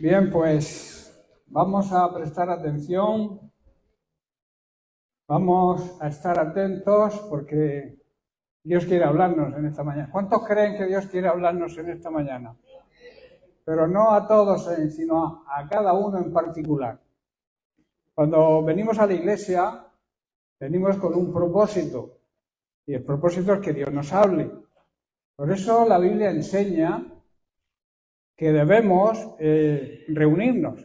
Bien, pues vamos a prestar atención, vamos a estar atentos porque Dios quiere hablarnos en esta mañana. ¿Cuántos creen que Dios quiere hablarnos en esta mañana? Pero no a todos, sino a cada uno en particular. Cuando venimos a la iglesia, venimos con un propósito, y el propósito es que Dios nos hable. Por eso la Biblia enseña que debemos reunirnos,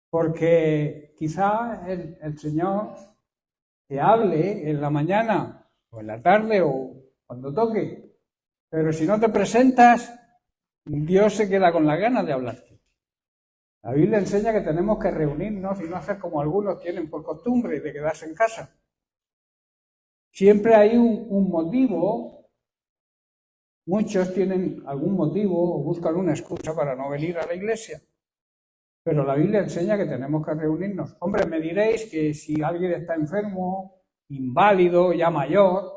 porque quizá el Señor te hable en la mañana o en la tarde o cuando toque, pero si no te presentas, Dios se queda con la ganas de hablarte. La Biblia enseña que tenemos que reunirnos y no hacer como algunos tienen por costumbre de quedarse en casa. Siempre hay un motivo, muchos tienen algún motivo o buscan una excusa para no venir a la iglesia. Pero la Biblia enseña que tenemos que reunirnos. Hombre, me diréis que si alguien está enfermo, inválido, ya mayor,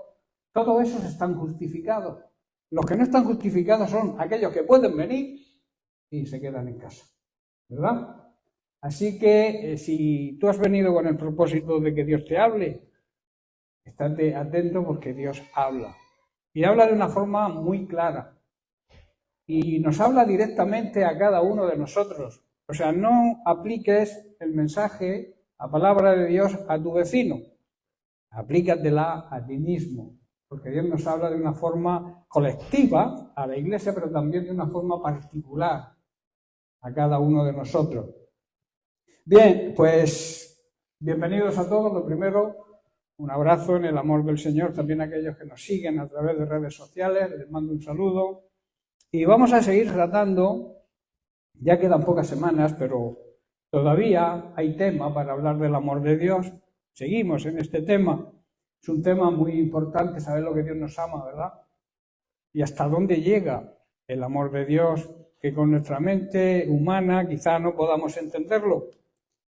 todos esos están justificados. Los que no están justificados son aquellos que pueden venir y se quedan en casa, ¿verdad? Así que si tú has venido con el propósito de que Dios te hable, estate atento porque Dios habla. Y habla de una forma muy clara. Y nos habla directamente a cada uno de nosotros. O sea, no apliques el mensaje, la palabra de Dios a tu vecino. Aplícatela a ti mismo. Porque Dios nos habla de una forma colectiva a la iglesia, pero también de una forma particular a cada uno de nosotros. Bien, pues bienvenidos a todos. Lo primero, un abrazo en el amor del Señor. También a aquellos que nos siguen a través de redes sociales. Les mando un saludo. Y vamos a seguir tratando, ya quedan pocas semanas, pero todavía hay tema para hablar del amor de Dios. Seguimos en este tema. Es un tema muy importante, saber lo que Dios nos ama, ¿verdad? Y hasta dónde llega el amor de Dios, que con nuestra mente humana quizá no podamos entenderlo.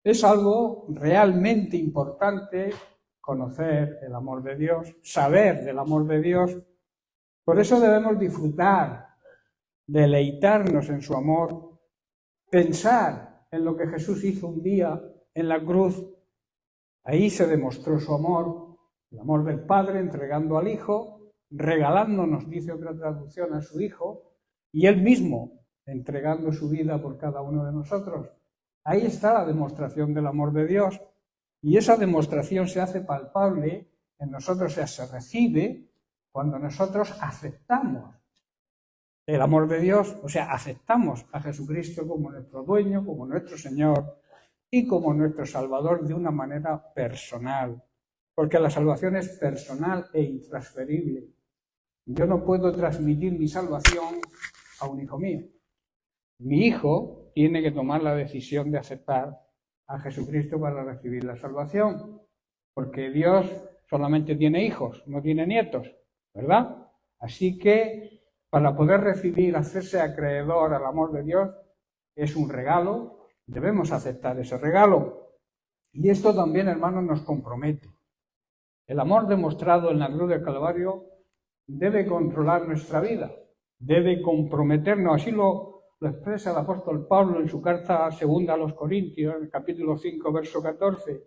Es algo realmente importante conocer el amor de Dios, saber del amor de Dios. Por eso debemos disfrutar, deleitarnos en su amor, pensar en lo que Jesús hizo un día en la cruz. Ahí se demostró su amor, el amor del Padre entregando al Hijo, regalándonos, dice otra traducción, a su Hijo, y Él mismo entregando su vida por cada uno de nosotros. Ahí está la demostración del amor de Dios, y esa demostración se hace palpable en nosotros, se recibe cuando nosotros aceptamos el amor de Dios, o sea, aceptamos a Jesucristo como nuestro dueño, como nuestro Señor y como nuestro Salvador de una manera personal, porque la salvación es personal e intransferible. Yo no puedo transmitir mi salvación a un hijo mío. Mi hijo tiene que tomar la decisión de aceptar a Jesucristo para recibir la salvación, porque Dios solamente tiene hijos, no tiene nietos, ¿verdad? Así que para poder recibir, hacerse acreedor al amor de Dios, es un regalo, debemos aceptar ese regalo. Y esto también, hermanos, nos compromete. El amor demostrado en la cruz del Calvario debe controlar nuestra vida, debe comprometernos. Así lo expresa el apóstol Pablo en su carta segunda a los Corintios, en el capítulo 5, verso 14.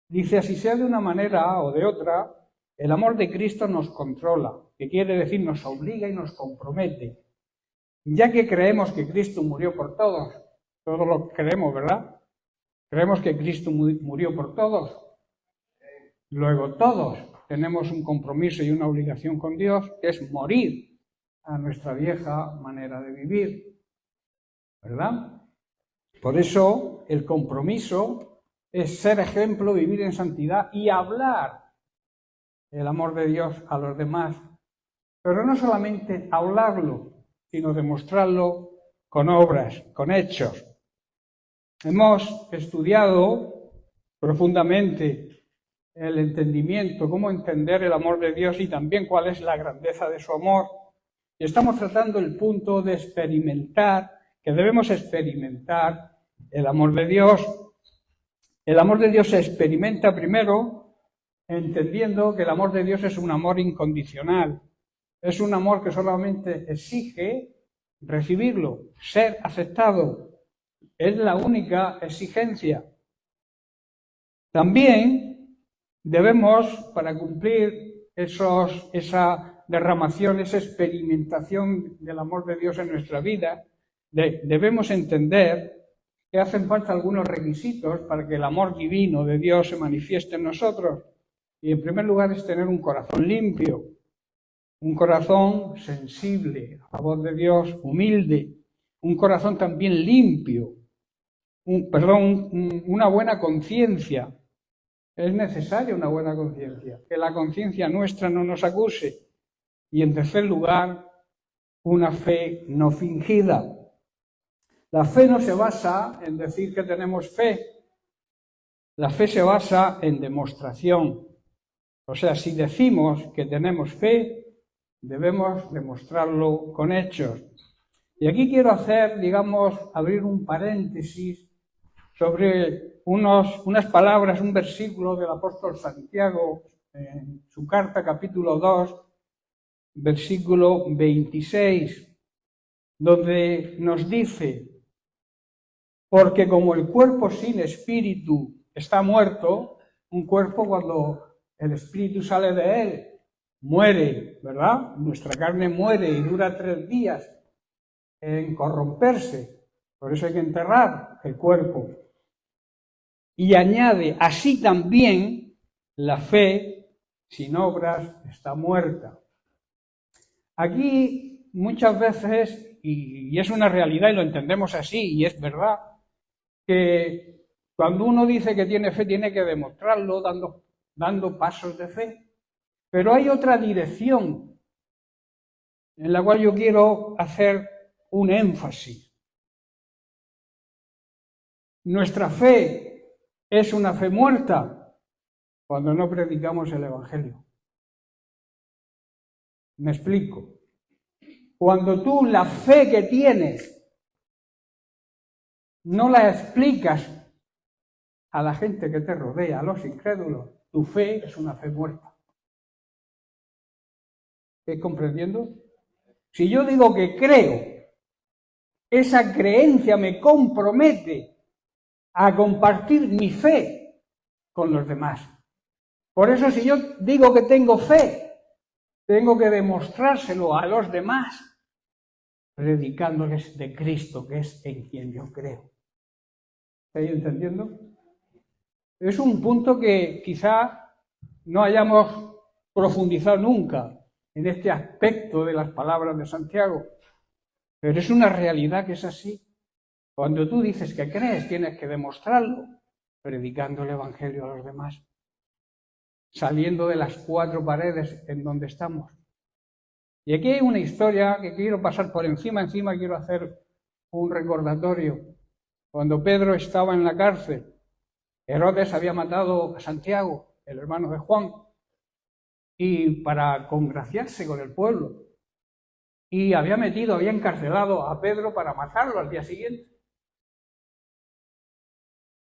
Dice, así sea de una manera o de otra, el amor de Cristo nos controla, que quiere decir nos obliga y nos compromete. Ya que creemos que Cristo murió por todos lo creemos, ¿verdad? Creemos que Cristo murió por todos. Luego todos tenemos un compromiso y una obligación con Dios, que es morir a nuestra vieja manera de vivir, ¿verdad? Por eso el compromiso es ser ejemplo, vivir en santidad y hablar el amor de Dios a los demás. Pero no solamente hablarlo, sino demostrarlo con obras, con hechos. Hemos estudiado profundamente el entendimiento, cómo entender el amor de Dios y también cuál es la grandeza de su amor. Y estamos tratando el punto de experimentar, que debemos experimentar el amor de Dios. El amor de Dios se experimenta primero entendiendo que el amor de Dios es un amor incondicional. Es un amor que solamente exige recibirlo, ser aceptado. es la única exigencia. También debemos, para cumplir esa derramación, esa experimentación del amor de Dios en nuestra vida, debemos entender que hacen falta algunos requisitos para que el amor divino de Dios se manifieste en nosotros. Y en primer lugar es tener un corazón limpio, un corazón sensible a la voz de Dios, humilde, un corazón también limpio, una buena conciencia. Es necesaria una buena conciencia, que la conciencia nuestra no nos acuse. Y en tercer lugar, una fe no fingida. La fe no se basa en decir que tenemos fe. La fe se basa en demostración. O sea, si decimos que tenemos fe, debemos demostrarlo con hechos. Y aquí quiero hacer, abrir un paréntesis sobre unas palabras, un versículo del apóstol Santiago, en su carta, capítulo 2, versículo 26, donde nos dice: porque como el cuerpo sin espíritu está muerto, un cuerpo cuando el espíritu sale de él, muere, ¿verdad? Nuestra carne muere y dura 3 días en corromperse. Por eso hay que enterrar el cuerpo. Y añade, así también la fe sin obras está muerta. Aquí muchas veces, y es una realidad y lo entendemos así, y es verdad, que cuando uno dice que tiene fe, tiene que demostrarlo dando pasos de fe. Pero hay otra dirección en la cual yo quiero hacer un énfasis. Nuestra fe es una fe muerta cuando no predicamos el Evangelio. Me explico. Cuando tú la fe que tienes no la explicas a la gente que te rodea, a los incrédulos, tu fe es una fe muerta. ¿Estás comprendiendo? Si yo digo que creo, esa creencia me compromete a compartir mi fe con los demás. Por eso, si yo digo que tengo fe, tengo que demostrárselo a los demás, predicándoles de Cristo, que es en quien yo creo. ¿Estáis entendiendo? Es un punto que quizá no hayamos profundizado nunca en este aspecto de las palabras de Santiago, pero es una realidad que es así. Cuando tú dices que crees, tienes que demostrarlo, predicando el Evangelio a los demás, saliendo de las 4 paredes en donde estamos. Y aquí hay una historia que quiero pasar por encima quiero hacer un recordatorio. Cuando Pedro estaba en la cárcel, Herodes había matado a Santiago, el hermano de Juan, y para congraciarse con el pueblo. Y había encarcelado a Pedro para matarlo al día siguiente.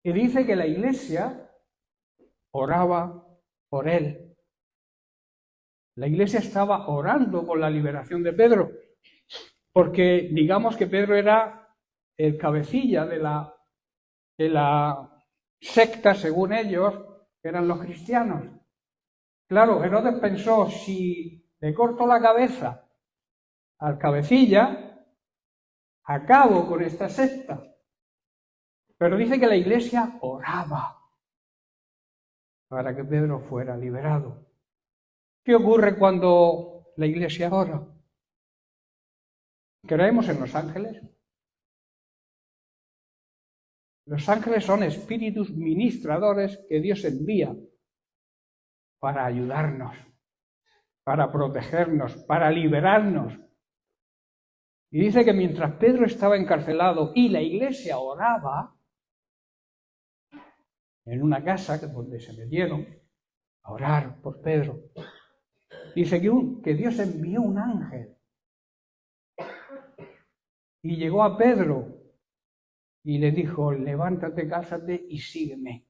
Y dice que la iglesia oraba por él. La iglesia estaba orando por la liberación de Pedro, porque digamos que Pedro era el cabecilla de la secta, según ellos, que eran los cristianos. Claro, Herodes pensó, si le corto la cabeza al cabecilla, acabo con esta secta. Pero dice que la iglesia oraba para que Pedro fuera liberado. ¿Qué ocurre cuando la iglesia ora? ¿Creemos en los ángeles? Los ángeles son espíritus ministradores que Dios envía para ayudarnos, para protegernos, para liberarnos. Y dice que mientras Pedro estaba encarcelado y la iglesia oraba, en una casa donde se metieron a orar por Pedro, dice que Dios envió un ángel y llegó a Pedro y le dijo: levántate, cásate y sígueme.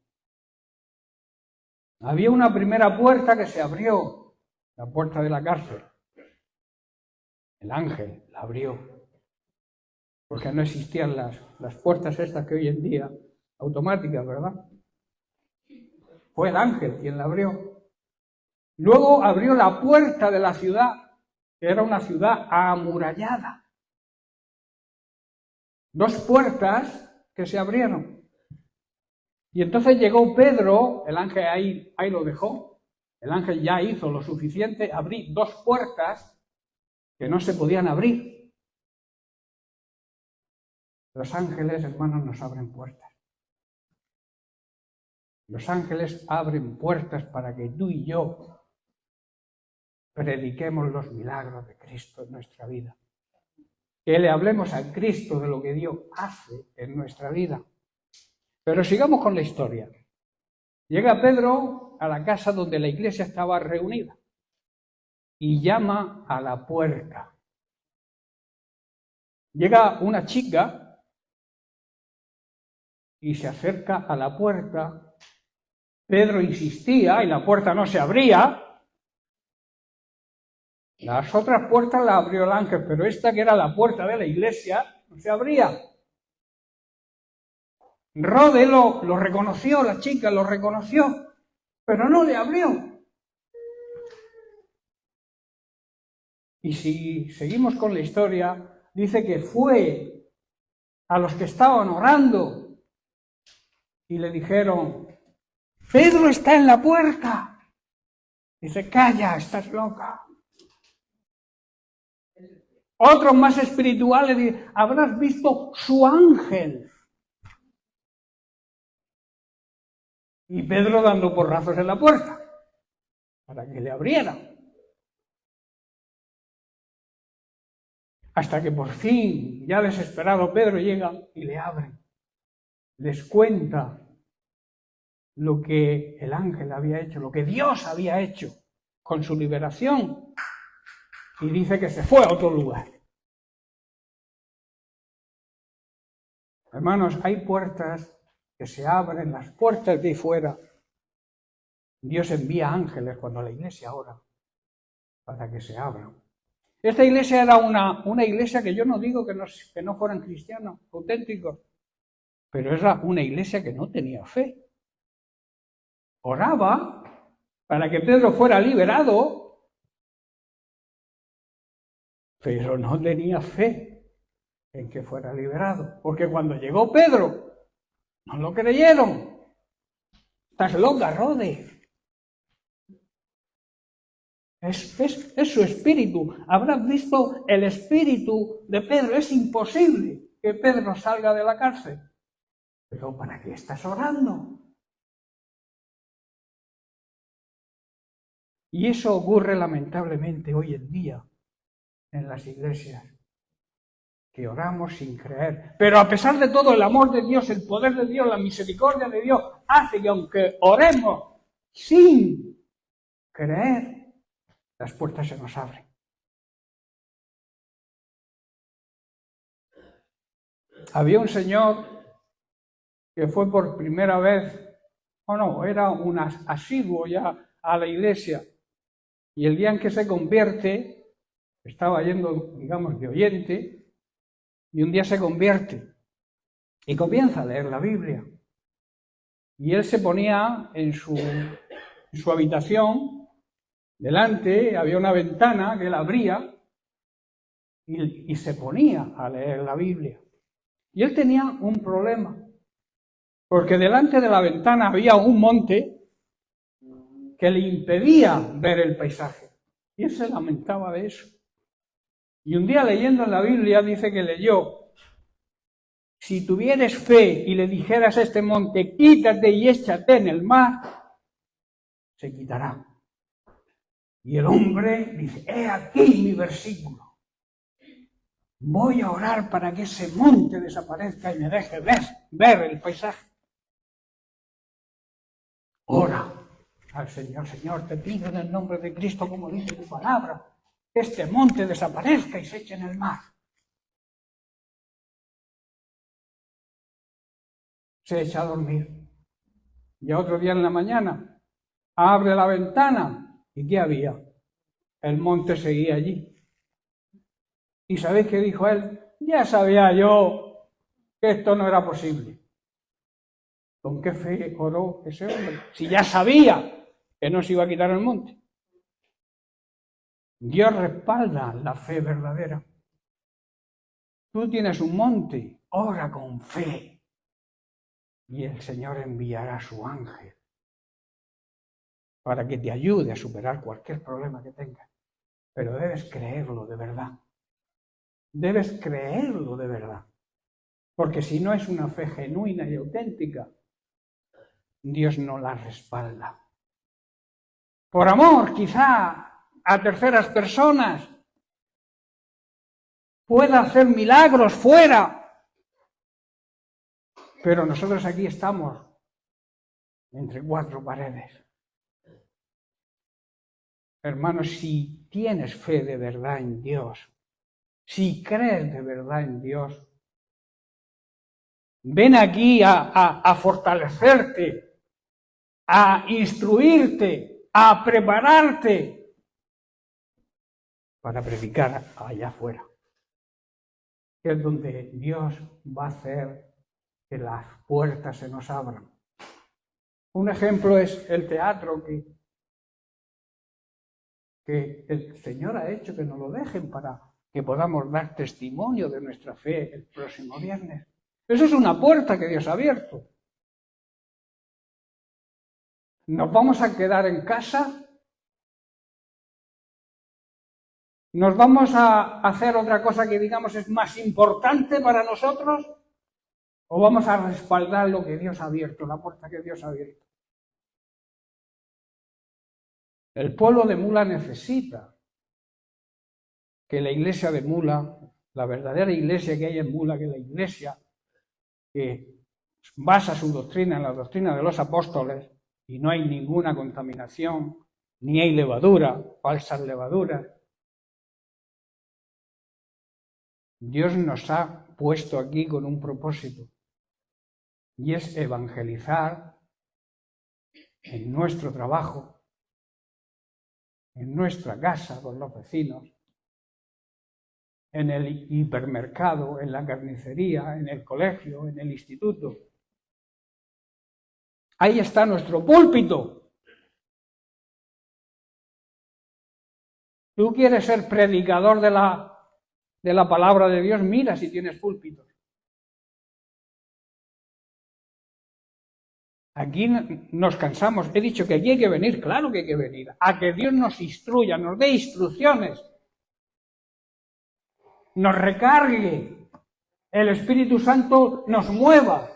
Había una primera puerta que se abrió, la puerta de la cárcel. El ángel la abrió. porque no existían las puertas estas que hoy en día, automáticas, ¿verdad? Fue el ángel quien la abrió. Luego abrió la puerta de la ciudad, que era una ciudad amurallada. 2 puertas que se abrieron. Y entonces llegó Pedro, el ángel ahí lo dejó, el ángel ya hizo lo suficiente, abrí 2 puertas que no se podían abrir. Los ángeles, hermanos, nos abren puertas. Los ángeles abren puertas para que tú y yo prediquemos los milagros de Cristo en nuestra vida. Que le hablemos a Cristo de lo que Dios hace en nuestra vida. Pero sigamos con la historia. Llega Pedro a la casa donde la iglesia estaba reunida y llama a la puerta. Llega una chica y se acerca a la puerta. Pedro insistía y la puerta no se abría. Las otras puertas las abrió el ángel, pero esta, que era la puerta de la iglesia, no se abría. Rode lo reconoció, la chica lo reconoció, pero no le abrió. Y si seguimos con la historia, dice que fue a los que estaban orando y le dijeron: Pedro está en la puerta. Dice: calla, estás loca. Otros más espirituales dicen: habrás visto su ángel. Y Pedro dando porrazos en la puerta para que le abrieran. Hasta que por fin, ya desesperado, Pedro llega y le abre. Les cuenta lo que el ángel había hecho, lo que Dios había hecho con su liberación. Y dice que se fue a otro lugar. Hermanos, hay puertas que se abren, las puertas de ahí fuera. Dios envía ángeles cuando la iglesia ora para que se abran. Esta iglesia era una iglesia que yo no digo que no fueran cristianos auténticos, pero era una iglesia que no tenía fe. Oraba para que Pedro fuera liberado, pero no tenía fe en que fuera liberado, porque cuando llegó Pedro, no lo creyeron. Estás loca, Rode. Es su espíritu. Habrás visto el espíritu de Pedro. Es imposible que Pedro salga de la cárcel. Pero ¿para qué estás orando? Y eso ocurre lamentablemente hoy en día en las iglesias, que oramos sin creer. Pero a pesar de todo, el amor de Dios, el poder de Dios, la misericordia de Dios hace que aunque oremos sin creer, las puertas se nos abren. Había un señor que fue por primera vez, era un asiduo ya a la iglesia, y el día en que se convierte, estaba yendo, digamos, de oyente, y un día se convierte y comienza a leer la Biblia. Y él se ponía en su habitación, delante había una ventana que él abría y se ponía a leer la Biblia. Y él tenía un problema, porque delante de la ventana había un monte que le impedía ver el paisaje. Y él se lamentaba de eso. Y un día leyendo en la Biblia dice que leyó: si tuvieres fe y le dijeras a este monte, quítate y échate en el mar, se quitará. Y el hombre dice: he aquí mi versículo. Voy a orar para que ese monte desaparezca y me deje ver el paisaje. Ora al Señor: Señor, te pido en el nombre de Cristo, como dice tu palabra, que este monte desaparezca y se eche en el mar. Se echa a dormir. Y otro día en la mañana abre la ventana. ¿Y qué había? El monte seguía allí. ¿Y sabéis qué dijo él? ya sabía yo que esto no era posible. ¿Con qué fe oró ese hombre? Si ya sabía que no se iba a quitar el monte. Dios respalda la fe verdadera. Tú tienes un monte, ora con fe y el Señor enviará a su ángel para que te ayude a superar cualquier problema que tengas. Pero debes creerlo de verdad. Debes creerlo de verdad. Porque si no es una fe genuina y auténtica, Dios no la respalda. Por amor, quizá, a terceras personas, pueda hacer milagros fuera. Pero nosotros aquí estamos entre cuatro paredes. Hermanos, si tienes fe de verdad en Dios, si crees de verdad en Dios, ven aquí a fortalecerte, a instruirte, a prepararte para predicar allá afuera. Que es donde Dios va a hacer que las puertas se nos abran. Un ejemplo es el teatro que el Señor ha hecho que nos lo dejen para que podamos dar testimonio de nuestra fe el próximo viernes. Eso es una puerta que Dios ha abierto. ¿Nos vamos a quedar en casa? ¿Nos vamos a hacer otra cosa que digamos es más importante para nosotros? ¿O vamos a respaldar lo que Dios ha abierto, la puerta que Dios ha abierto? El pueblo de Mula necesita que la iglesia de Mula, la verdadera iglesia que hay en Mula, que es la iglesia que basa su doctrina en la doctrina de los apóstoles, y no hay ninguna contaminación, ni hay levadura, falsas levaduras. Dios nos ha puesto aquí con un propósito, y es evangelizar en nuestro trabajo, en nuestra casa, con los vecinos, en el hipermercado, en la carnicería, en el colegio, en el instituto. Ahí está nuestro púlpito. ¿Tú quieres ser predicador de la palabra de Dios? Mira si tienes púlpito. Aquí nos cansamos. He dicho que aquí hay que venir, claro que hay que venir, a que Dios nos instruya, nos dé instrucciones, nos recargue, el Espíritu Santo nos mueva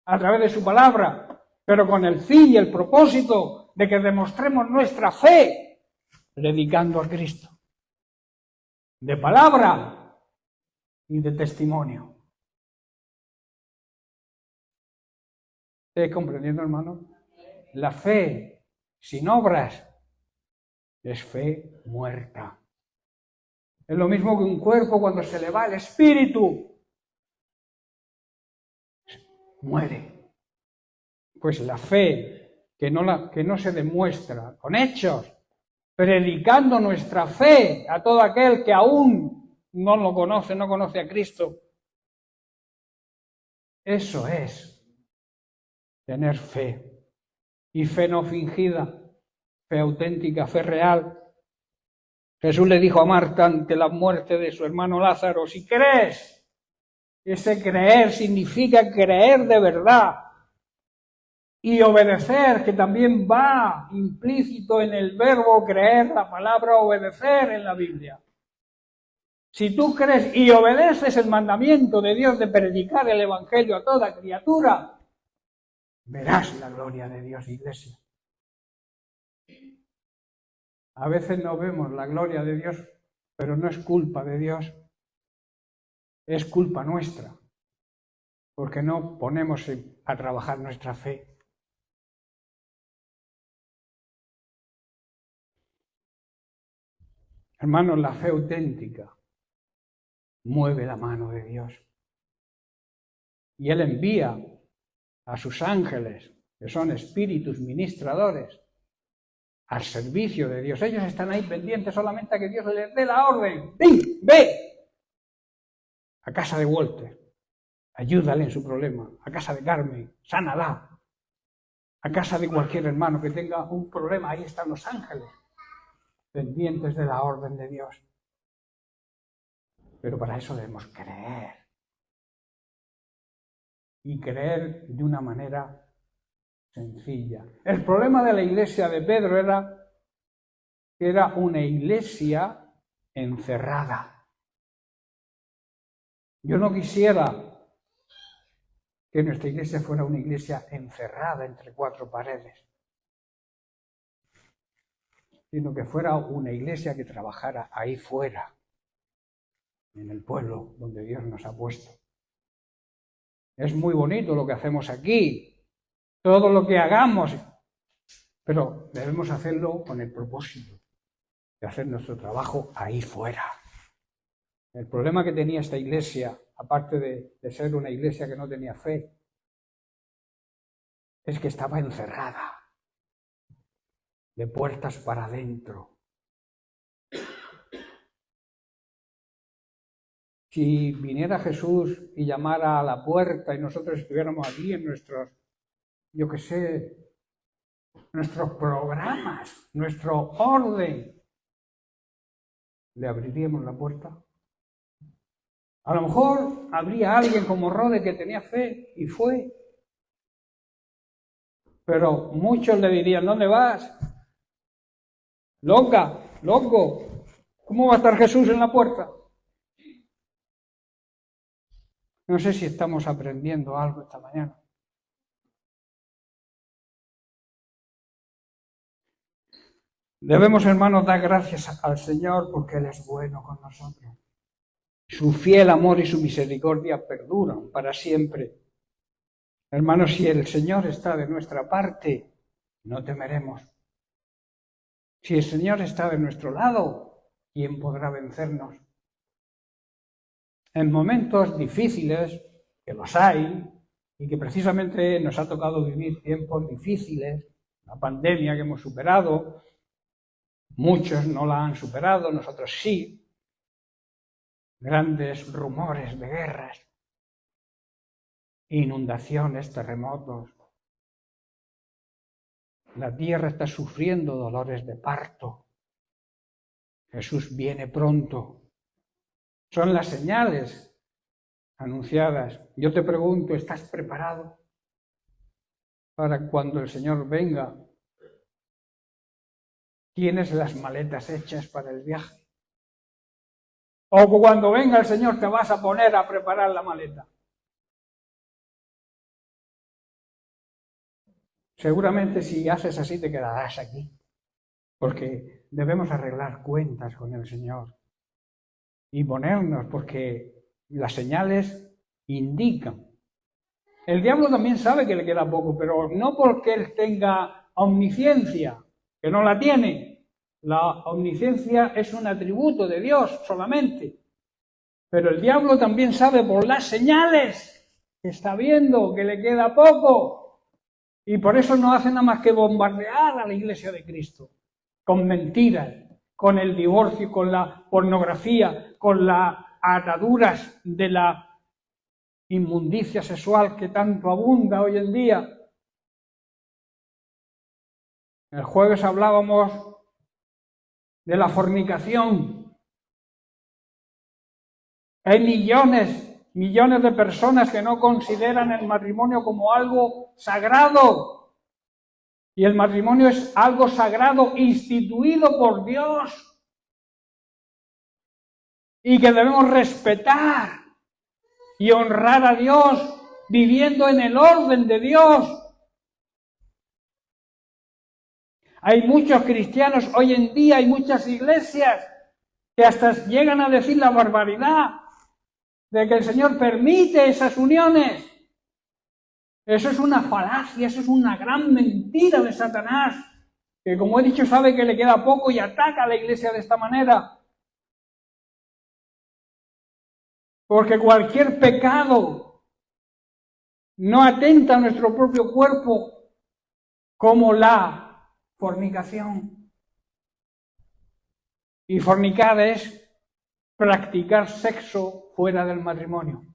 a través de su palabra, pero con el fin y el propósito de que demostremos nuestra fe, predicando a Cristo, de palabra y de testimonio. ¿Estás comprendiendo, hermano? La fe sin obras es fe muerta. Es lo mismo que un cuerpo cuando se le va el espíritu. Muere. Pues la fe que no se demuestra con hechos, predicando nuestra fe a todo aquel que aún no lo conoce, no conoce a Cristo. Eso es tener fe, y fe no fingida, fe auténtica, fe real. Jesús le dijo a Marta ante la muerte de su hermano Lázaro, si crees, ese creer significa creer de verdad, y obedecer, que también va implícito en el verbo creer, la palabra obedecer en la Biblia. Si tú crees y obedeces el mandamiento de Dios de predicar el Evangelio a toda criatura, verás la gloria de Dios, iglesia. A veces no vemos la gloria de Dios, pero no es culpa de Dios, es culpa nuestra, porque no ponemos a trabajar nuestra fe. Hermanos, la fe auténtica mueve la mano de Dios. Y Él envía a sus ángeles, que son espíritus ministradores, al servicio de Dios. Ellos están ahí pendientes solamente a que Dios les dé la orden. ¡Ven! ¡Ve! a casa de Walter, ayúdale en su problema, a casa de Carmen, sánala, a casa de cualquier hermano que tenga un problema, ahí están los ángeles, pendientes de la orden de Dios. Pero para eso debemos creer. Y creer de una manera sencilla. El problema de la iglesia de Pedro era que era una iglesia encerrada. Yo no quisiera que nuestra iglesia fuera una iglesia encerrada entre cuatro paredes, sino que fuera una iglesia que trabajara ahí fuera, en el pueblo donde Dios nos ha puesto. Es muy bonito lo que hacemos aquí, todo lo que hagamos, pero debemos hacerlo con el propósito de hacer nuestro trabajo ahí fuera. El problema que tenía esta iglesia, aparte de ser una iglesia que no tenía fe, es que estaba encerrada, de puertas para adentro. Si viniera Jesús y llamara a la puerta y nosotros estuviéramos allí en nuestros, yo qué sé, nuestros programas, nuestro orden, ¿le abriríamos la puerta? A lo mejor habría alguien como Rode que tenía fe y fue. Pero muchos le dirían, ¿dónde vas? Loca, loco, ¿cómo va a estar Jesús en la puerta? No sé si estamos aprendiendo algo esta mañana. Debemos, hermanos, dar gracias al Señor porque Él es bueno con nosotros. Su fiel amor y su misericordia perduran para siempre. Hermanos, si el Señor está de nuestra parte, no temeremos. Si el Señor está de nuestro lado, ¿quién podrá vencernos? En momentos difíciles, que los hay, y que precisamente nos ha tocado vivir tiempos difíciles, la pandemia que hemos superado, muchos no la han superado, nosotros sí, grandes rumores de guerras, inundaciones, terremotos. La tierra está sufriendo dolores de parto. Jesús viene pronto. Son las señales anunciadas. Yo te pregunto, ¿estás preparado para cuando el Señor venga? ¿Tienes las maletas hechas para el viaje? ¿O cuando venga el Señor te vas a poner a preparar la maleta? Seguramente si haces así te quedarás aquí, porque debemos arreglar cuentas con el Señor y ponernos, porque las señales indican. El diablo también sabe que le queda poco, pero no porque él tenga omnisciencia, que no la tiene. La omnisciencia es un atributo de Dios solamente. Pero el diablo también sabe por las señales que está viendo que le queda poco. Y por eso no hace nada más que bombardear a la Iglesia de Cristo. Con mentiras, con el divorcio, con la pornografía, con las ataduras de la inmundicia sexual que tanto abunda hoy en día. El jueves hablábamos de la fornicación. Hay millones de personas que no consideran el matrimonio como algo sagrado. Y el matrimonio es algo sagrado instituido por Dios. Y que debemos respetar y honrar a Dios viviendo en el orden de Dios. Hay muchos cristianos hoy en día, hay muchas iglesias que hasta llegan a decir la barbaridad de que el Señor permite esas uniones. Eso es una falacia, eso es una gran mentira de Satanás, que como he dicho sabe que le queda poco y ataca a la iglesia de esta manera. Porque cualquier pecado no atenta a nuestro propio cuerpo como la fornicación. Y fornicar es practicar sexo fuera del matrimonio.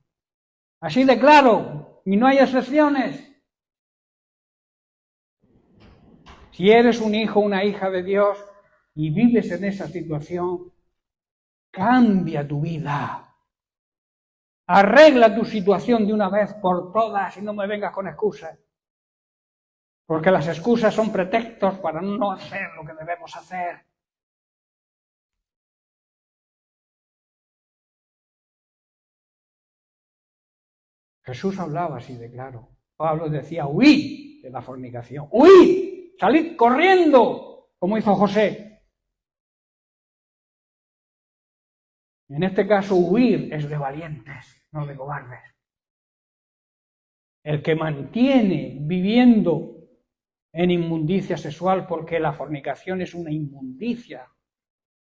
Así de claro, y no hay excepciones. Si eres un hijo o una hija de Dios y vives en esa situación, cambia tu vida. Arregla tu situación de una vez por todas y no me vengas con excusas. Porque las excusas son pretextos para no hacer lo que debemos hacer. Jesús hablaba así de claro. Pablo decía, huid de la fornicación. ¡Huid! ¡Salid corriendo! Como hizo José. En este caso, huir es de valientes, no de cobardes. El que mantiene viviendo en inmundicia sexual, porque la fornicación es una inmundicia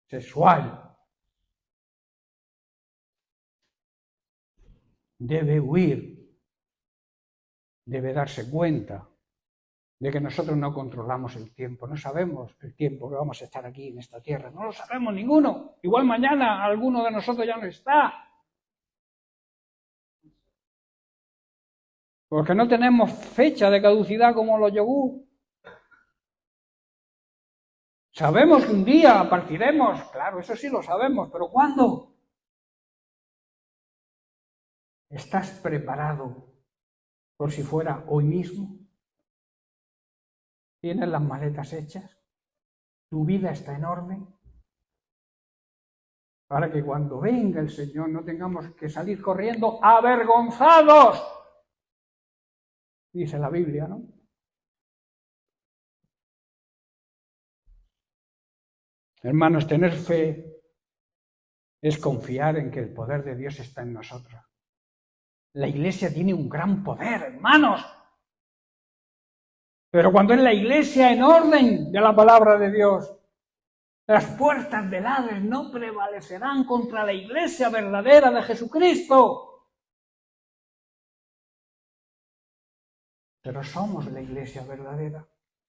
sexual, debe huir, debe darse cuenta de que nosotros no controlamos el tiempo, no sabemos el tiempo que vamos a estar aquí en esta tierra, no lo sabemos ninguno, igual mañana alguno de nosotros ya no está, porque no tenemos fecha de caducidad como los yogures. Sabemos que un día partiremos, claro, eso sí lo sabemos, pero ¿cuándo? ¿Estás preparado por si fuera hoy mismo? ¿Tienes las maletas hechas? ¿Tu vida está en orden? Para que cuando venga el Señor no tengamos que salir corriendo avergonzados, dice la Biblia, ¿no? Hermanos, tener fe es confiar en que el poder de Dios está en nosotros. La Iglesia tiene un gran poder, hermanos. Pero cuando es la Iglesia en orden de la palabra de Dios, las puertas del Hades no prevalecerán contra la Iglesia verdadera de Jesucristo. Pero somos la Iglesia verdadera.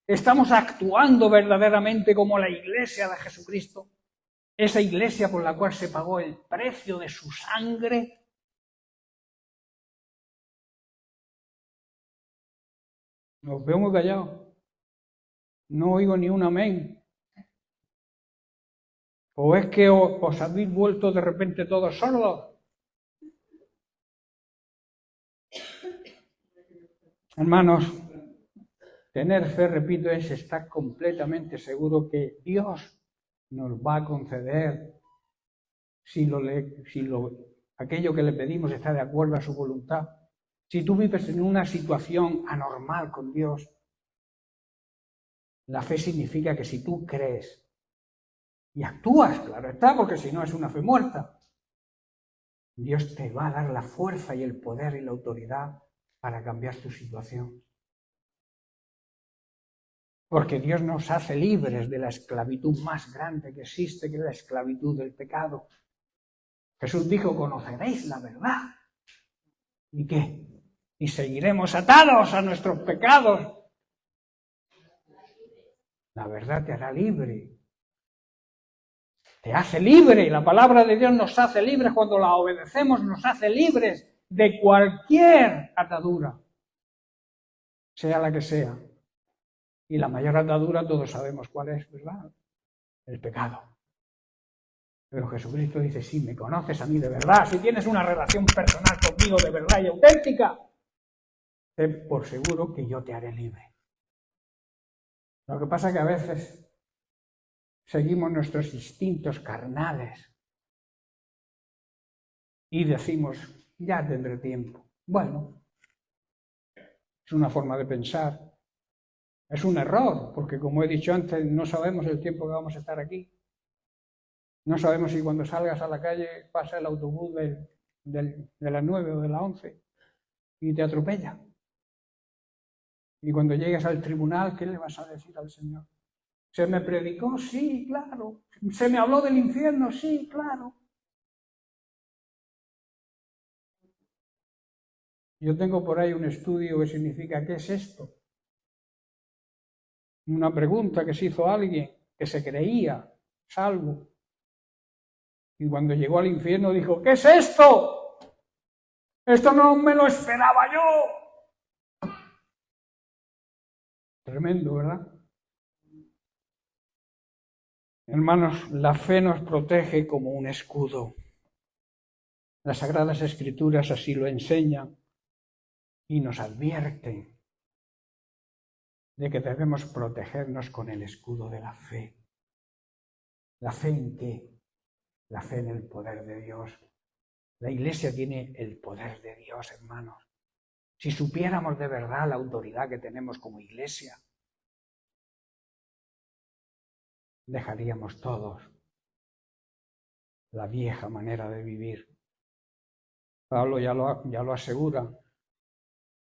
Estamos actuando verdaderamente como la Iglesia de Jesucristo. Esa Iglesia por la cual se pagó el precio de su sangre. Os veo muy callados. No oigo ni un amén. ¿O es que os habéis vuelto de repente todos sordos? Hermanos, tener fe, repito, es estar completamente seguro que Dios nos va a conceder aquello que le pedimos está de acuerdo a su voluntad. Si tú vives en una situación anormal con Dios, la fe significa que si tú crees y actúas, claro está, porque si no es una fe muerta, Dios te va a dar la fuerza y el poder y la autoridad para cambiar tu situación. Porque Dios nos hace libres de la esclavitud más grande que existe, que es la esclavitud del pecado. Jesús dijo, conoceréis la verdad. ¿Y qué? Y seguiremos atados a nuestros pecados. La verdad te hará libre. Te hace libre. La palabra de Dios nos hace libres. Cuando la obedecemos nos hace libres de cualquier atadura, sea la que sea. Y la mayor atadura todos sabemos cuál es, ¿verdad? El pecado. Pero Jesucristo dice, si me conoces a mí de verdad, si tienes una relación personal conmigo de verdad y auténtica, ten por seguro que yo te haré libre. Lo que pasa es que a veces seguimos nuestros instintos carnales y decimos, ya tendré tiempo. Bueno, es una forma de pensar. Es un error, porque como he dicho antes, no sabemos el tiempo que vamos a estar aquí. No sabemos si cuando salgas a la calle pasa el autobús de las 9 o de las 11 y te atropella. Y cuando llegues al tribunal, ¿qué le vas a decir al Señor? ¿Se me predicó? Sí, claro. ¿Se me habló del infierno? Sí, claro. Yo tengo por ahí un estudio que significa ¿qué es esto? Una pregunta que se hizo alguien que se creía salvo. Y cuando llegó al infierno dijo, ¿qué es esto? Esto no me lo esperaba yo. Tremendo, ¿verdad? Hermanos, la fe nos protege como un escudo. Las Sagradas Escrituras así lo enseñan y nos advierten de que debemos protegernos con el escudo de la fe. ¿La fe en qué? La fe en el poder de Dios. La Iglesia tiene el poder de Dios, hermanos. Si supiéramos de verdad la autoridad que tenemos como Iglesia, dejaríamos todos la vieja manera de vivir. Pablo ya lo asegura.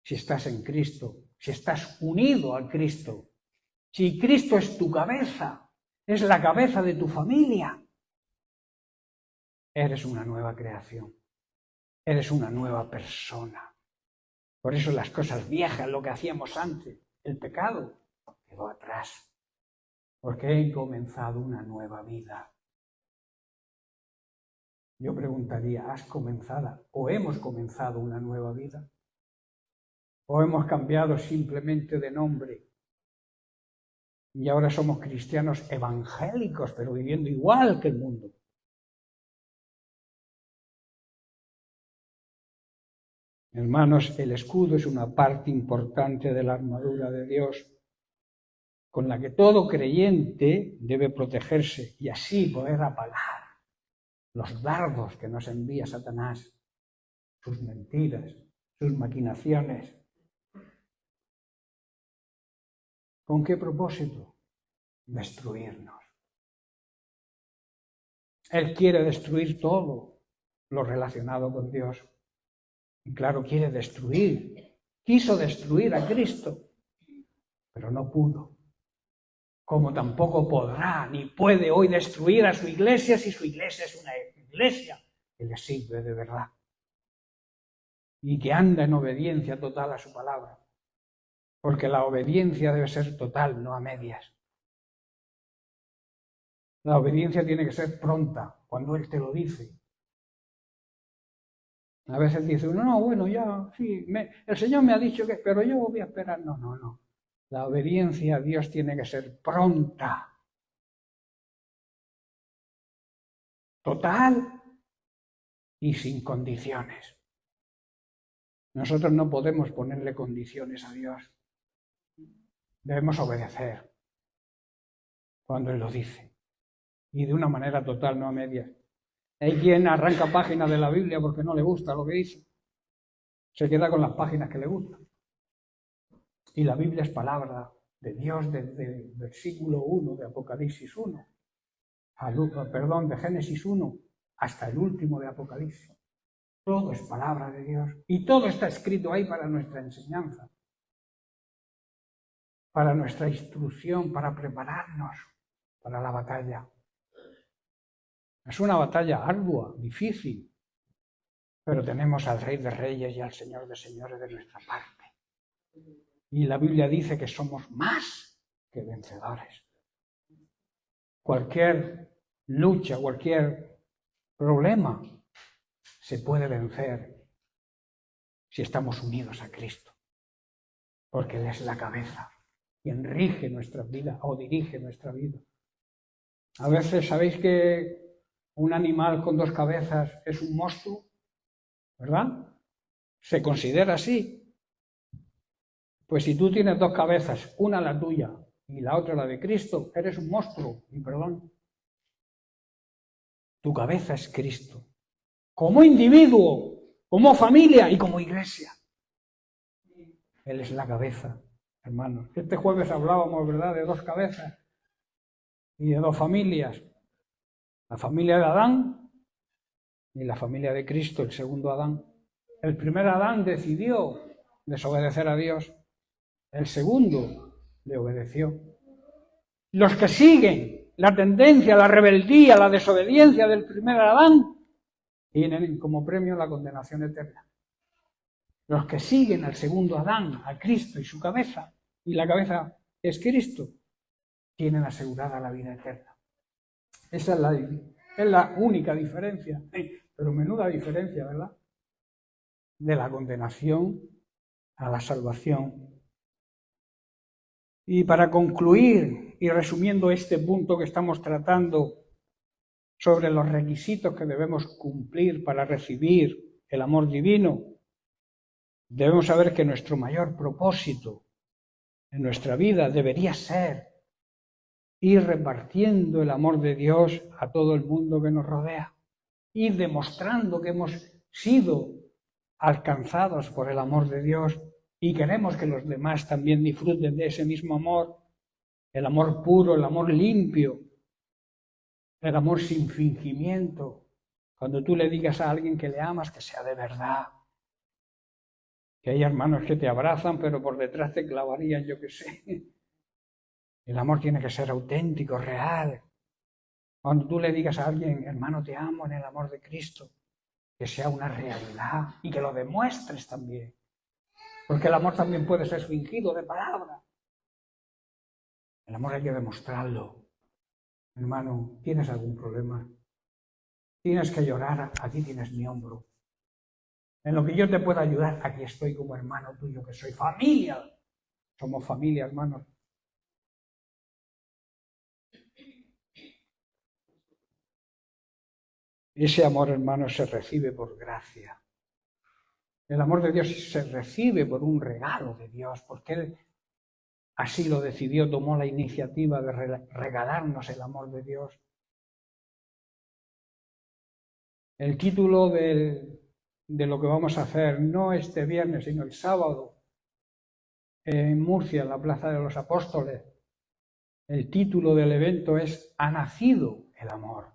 Si estás en Cristo, si estás unido a Cristo, si Cristo es tu cabeza, es la cabeza de tu familia, eres una nueva creación, eres una nueva persona. Por eso las cosas viejas, lo que hacíamos antes, el pecado, quedó atrás, porque he comenzado una nueva vida. Yo preguntaría, ¿has comenzado o hemos comenzado una nueva vida? ¿O hemos cambiado simplemente de nombre? Y ahora somos cristianos evangélicos, pero viviendo igual que el mundo. Hermanos, el escudo es una parte importante de la armadura de Dios, con la que todo creyente debe protegerse y así poder apagar los dardos que nos envía Satanás, sus mentiras, sus maquinaciones. ¿Con qué propósito? Destruirnos. Él quiere destruir todo lo relacionado con Dios. Y claro, quiere destruir. Quiso destruir a Cristo, pero no pudo. Como tampoco podrá ni puede hoy destruir a su Iglesia si su Iglesia es una Iglesia que le sirve de verdad y que anda en obediencia total a su palabra. Porque la obediencia debe ser total, no a medias. La obediencia tiene que ser pronta, cuando Él te lo dice. A veces dice uno, no, bueno, ya, sí, el Señor me ha dicho que, pero yo voy a esperar. No. La obediencia a Dios tiene que ser pronta, total y sin condiciones. Nosotros no podemos ponerle condiciones a Dios. Debemos obedecer cuando Él lo dice. Y de una manera total, no a medias. Hay quien arranca páginas de la Biblia porque no le gusta lo que dice. Se queda con las páginas que le gustan. Y la Biblia es palabra de Dios desde el versículo 1 de Apocalipsis 1, de Génesis 1 hasta el último de Apocalipsis. Todo es palabra de Dios y todo está escrito ahí para nuestra enseñanza, para nuestra instrucción, para prepararnos para la batalla. Es una batalla ardua, difícil, pero tenemos al Rey de Reyes y al Señor de Señores de nuestra parte. Y la Biblia dice que somos más que vencedores. Cualquier lucha, cualquier problema se puede vencer si estamos unidos a Cristo, porque Él es la cabeza, quien rige nuestra vida o dirige nuestra vida. A veces, ¿sabéis que un animal con 2 cabezas es un monstruo? ¿Verdad? Se considera así. Pues si tú tienes 2 cabezas, una la tuya y la otra la de Cristo, eres un monstruo, y perdón. Tu cabeza es Cristo. Como individuo, como familia y como iglesia. Él es la cabeza, hermanos. Este jueves hablábamos, ¿verdad?, de 2 cabezas y de 2 familias. La familia de Adán y la familia de Cristo, el segundo Adán. El primer Adán decidió desobedecer a Dios. El segundo le obedeció. Los que siguen la tendencia, la rebeldía, la desobediencia del primer Adán, tienen como premio la condenación eterna. Los que siguen al segundo Adán, a Cristo y su cabeza, y la cabeza es Cristo, tienen asegurada la vida eterna. Esa es Es la única diferencia, pero menuda diferencia, ¿verdad? De la condenación a la salvación. Y para concluir, y resumiendo este punto que estamos tratando sobre los requisitos que debemos cumplir para recibir el amor divino, debemos saber que nuestro mayor propósito en nuestra vida debería ser ir repartiendo el amor de Dios a todo el mundo que nos rodea, ir demostrando que hemos sido alcanzados por el amor de Dios y queremos que los demás también disfruten de ese mismo amor, el amor puro, el amor limpio, el amor sin fingimiento. Cuando tú le digas a alguien que le amas, que sea de verdad. Que hay hermanos que te abrazan, pero por detrás te clavarían, yo qué sé. El amor tiene que ser auténtico, real. Cuando tú le digas a alguien, hermano, te amo en el amor de Cristo, que sea una realidad y que lo demuestres también. Porque el amor también puede ser fingido de palabra. El amor hay que demostrarlo. Hermano, ¿tienes algún problema? Tienes que llorar, aquí tienes mi hombro. En lo que yo te pueda ayudar, aquí estoy como hermano tuyo, que soy familia. Somos familia, hermanos. Ese amor, hermano, se recibe por gracia. El amor de Dios se recibe por un regalo de Dios, porque Él así lo decidió, tomó la iniciativa de regalarnos el amor de Dios. El título de lo que vamos a hacer, no este viernes, sino el sábado, en Murcia, en la Plaza de los Apóstoles, el título del evento es «Ha nacido el amor».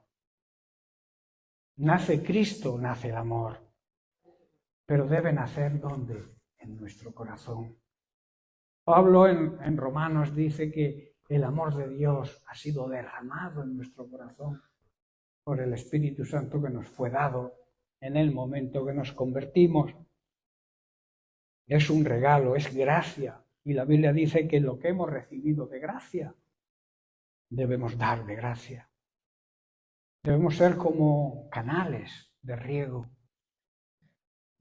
Nace Cristo, nace el amor. Pero debe nacer ¿dónde? En nuestro corazón. Pablo en Romanos dice que el amor de Dios ha sido derramado en nuestro corazón por el Espíritu Santo que nos fue dado en el momento que nos convertimos. Es un regalo, es gracia. Y la Biblia dice que lo que hemos recibido de gracia, debemos dar de gracia. Debemos ser como canales de riego.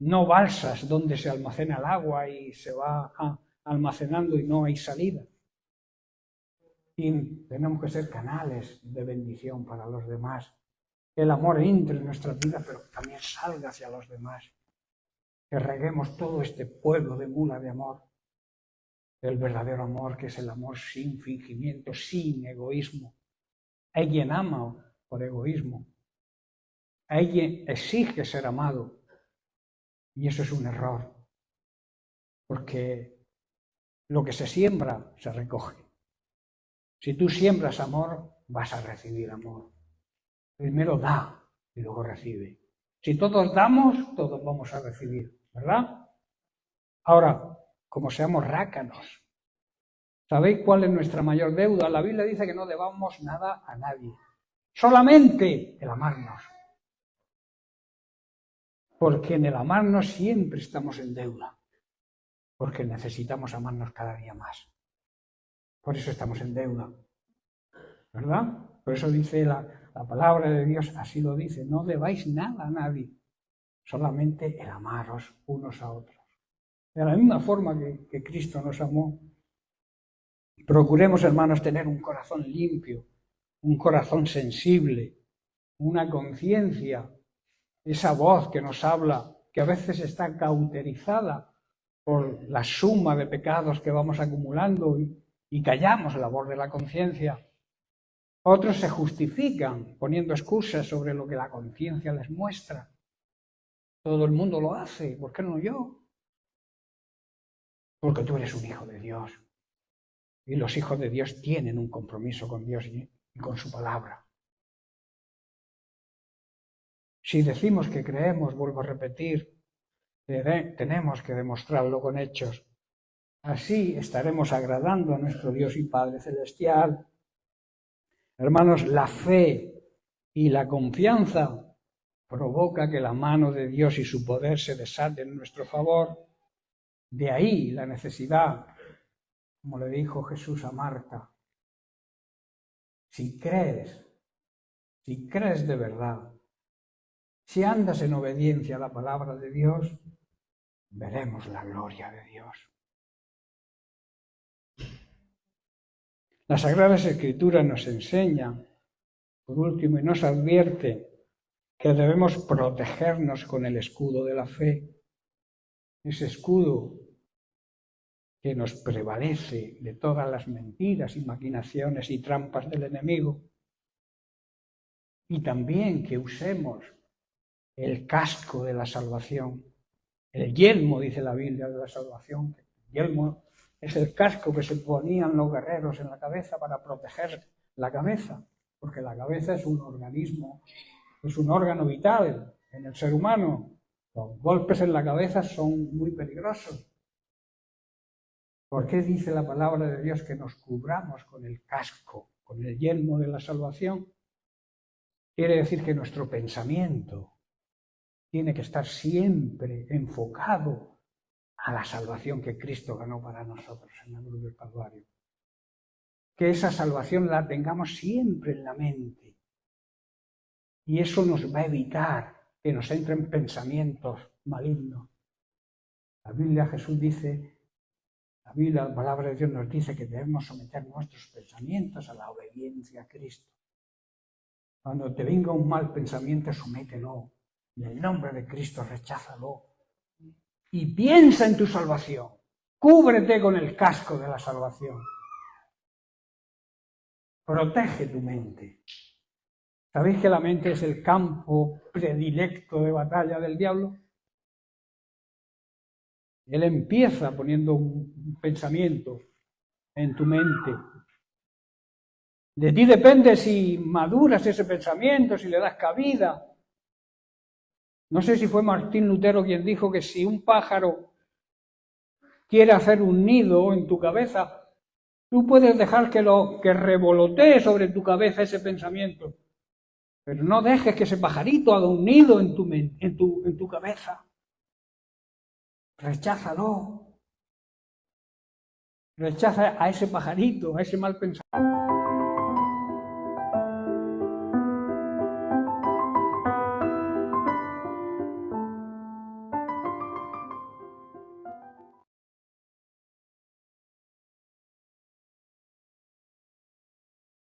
No balsas donde se almacena el agua y se va almacenando y no hay salida. Y tenemos que ser canales de bendición para los demás. Que el amor entre en nuestras vidas, pero también salga hacia los demás. Que reguemos todo este pueblo de mula de amor. El verdadero amor, que es el amor sin fingimiento, sin egoísmo. Hay quien ama por egoísmo. Hay quien exige ser amado. Y eso es un error, porque lo que se siembra se recoge. Si tú siembras amor, vas a recibir amor. Primero da y luego recibe. Si todos damos, todos vamos a recibir, ¿verdad? Ahora, como seamos rácanos, ¿sabéis cuál es nuestra mayor deuda? La Biblia dice que no debamos nada a nadie, solamente el amarnos. Porque en el amarnos siempre estamos en deuda. Porque necesitamos amarnos cada día más. Por eso estamos en deuda. ¿Verdad? Por eso dice la palabra de Dios, así lo dice, no debáis nada a nadie, solamente el amaros unos a otros. De la misma forma que Cristo nos amó. Procuremos, hermanos, tener un corazón limpio, un corazón sensible, una conciencia, esa voz que nos habla, que a veces está cauterizada por la suma de pecados que vamos acumulando y callamos la voz de la conciencia. Otros se justifican poniendo excusas sobre lo que la conciencia les muestra. Todo el mundo lo hace, ¿por qué no yo? Porque tú eres un hijo de Dios. Y los hijos de Dios tienen un compromiso con Dios y con su palabra. Si decimos que creemos, vuelvo a repetir, tenemos que demostrarlo con hechos. Así estaremos agradando a nuestro Dios y Padre Celestial. Hermanos, la fe y la confianza provoca que la mano de Dios y su poder se desate en nuestro favor. De ahí la necesidad, como le dijo Jesús a Marta. Si crees, si crees de verdad, si andas en obediencia a la palabra de Dios, veremos la gloria de Dios. Las Sagradas Escrituras nos enseñan, por último, y nos advierte que debemos protegernos con el escudo de la fe, ese escudo que nos prevalece de todas las mentiras y maquinaciones y trampas del enemigo, y también que usemos el casco de la salvación, el yelmo, dice la Biblia, de la salvación. El yelmo es el casco que se ponían los guerreros en la cabeza para proteger la cabeza, porque la cabeza es un organismo, es un órgano vital en el ser humano. Los golpes en la cabeza son muy peligrosos. ¿Por qué dice la palabra de Dios que nos cubramos con el casco, con el yelmo de la salvación? Quiere decir que nuestro pensamiento tiene que estar siempre enfocado a la salvación que Cristo ganó para nosotros en la cruz del Calvario. Que esa salvación la tengamos siempre en la mente. Y eso nos va a evitar que nos entren pensamientos malignos. La Biblia, Jesús dice, la palabra de Dios nos dice que debemos someter nuestros pensamientos a la obediencia a Cristo. Cuando te venga un mal pensamiento, somételo. En el nombre de Cristo, recházalo. Y piensa en tu salvación. Cúbrete con el casco de la salvación. Protege tu mente. ¿Sabéis que la mente es el campo predilecto de batalla del diablo? Él empieza poniendo un pensamiento en tu mente. De ti depende si maduras ese pensamiento, si le das cabida. No sé si fue Martín Lutero quien dijo que si un pájaro quiere hacer un nido en tu cabeza, tú puedes dejar que revolotee sobre tu cabeza ese pensamiento, pero no dejes que ese pajarito haga un nido en tu cabeza. Recházalo. Rechaza a ese pajarito, a ese mal pensamiento.